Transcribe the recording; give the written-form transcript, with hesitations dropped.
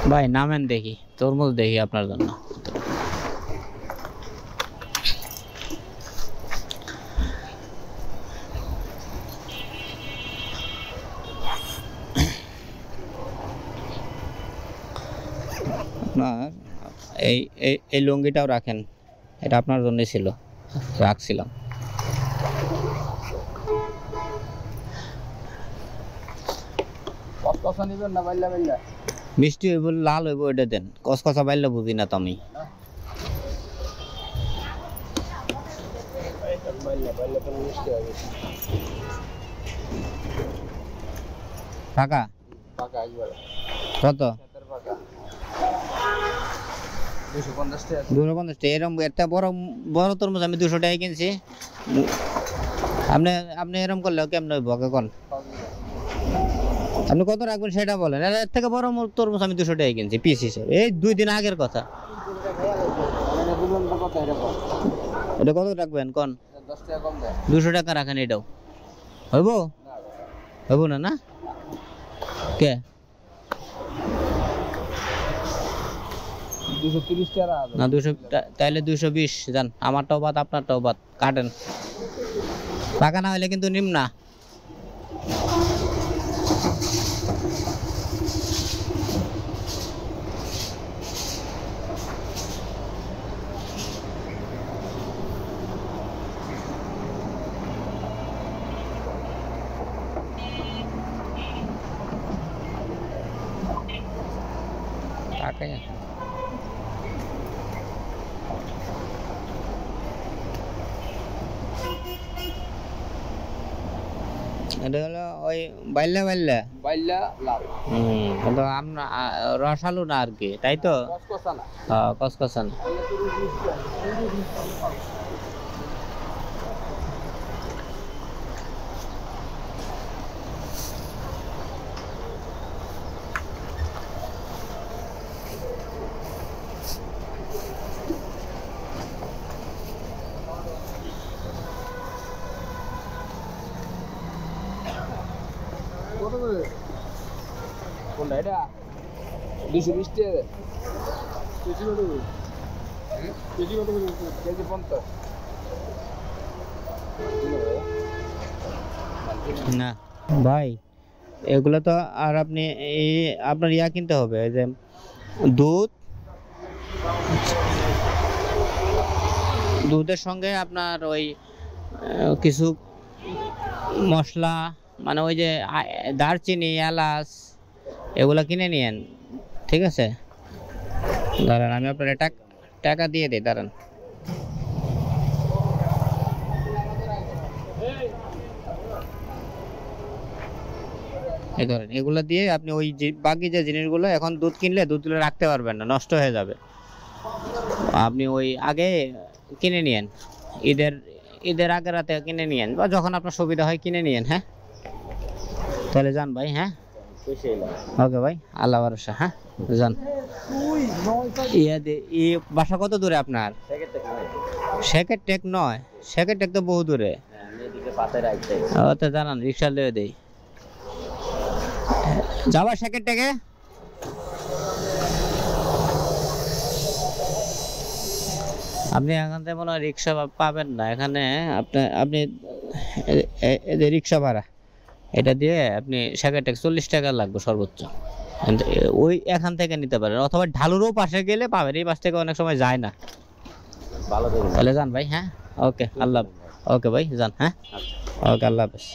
ভাই নামেন দেখি, তরমুজ দেখি আপনার জন্য। আপনার এই এই লুঙ্গিটাও রাখেন, এটা আপনার জন্যই ছিল, রাখছিলাম। মিষ্টি হইব, লাল হইব, এটা দেন। কসকসা বাইলে বুঝি না তো আমি। টাকা কত? 250 টাকা। এরকম একটা বড় বড় তরমুজ আমি 200 টাকায় কিনছি। আপনি আপনি এরকম করলে কেমন হইব কোন? আপনি কত রাখবেন সেটা বলেন। এর থেকে বড় তরমুজ আমি 200 টাকায় কিনছি পিস হিসেবে, এই 2 দিন আগের কথা। এটা কত রাখবেন কোন? 200 টাকা রাখেন। এটাও হইব? হইব না? না কে 230 টাকা না 200, তাইলে 220 যান। আমারটাও বাদ, আপনারটাও বাদ, কাটেন। টাকা না হইলে কিন্তু নিম না। টাকাই এটা হলো ওই বাইল্লা বাইল্লা লাল। কিন্তু আমরা রসালু না আর কি, তাই তো? হ্যাঁ, কসকসা না। কত করে কোনটা? এটা 220 টাকা। কেজি কত করে? কেজি কত করে? কেজি 50 না ভাই, এগুলো তো আর আপনি এই আপনার ইয়া কিনতে হবে, এই যে দুধের সঙ্গে আপনার ওই কিছু মশলা, মানে ওই যে দারচিনি, এলাচ, এগুলো কিনে নিয়েন, ঠিক আছে? দাঁড়ান, আমি আপনার টাকা দিয়ে দিই, দাঁড়ান। এই ধরেন, এগুলো দিয়ে আপনি ওই যে বাকি যে জিনিসগুলো, এখন দুধ কিনলে দুধগুলো রাখতে পারবেন না, নষ্ট হয়ে যাবে। আপনি ওই আগে কিনে নিয়েন, ঈদের আগের রাতে কিনে নিয়েন, বা যখন আপনার সুবিধা হয় কিনে নিয়েন। হ্যাঁ, তাহলে যান ভাই। হ্যাঁ, ওকে ভাই, আল্লাহ ভরসা। হ্যাঁ, যান। বাসা কত দূরে আপনার? শেখের টেক নয়, শেখের টেক তো বহু দূরে। তো জানান, রিক্সা লিয়ে দেই যাবা শেখের টেকে। আপনি এখান থেকে মনে হয় রিক্সা পাবেন না এখানে। আপনি রিক্সা ভাড়া এটা দিয়ে আপনি শেখের টেক 40 টাকা লাগবে সর্বোচ্চ। ওই এখান থেকে নিতে পারেন, অথবা ঢালুরও পাশে গেলে পাবেন। এই পাশ থেকে অনেক সময় যায় না। ভালো, তাহলে যান ভাই। হ্যাঁ, ওকে, আল্লাহ। ওকে ভাই, যান। হ্যাঁ, ওকে, আল্লাহ হাফেজ।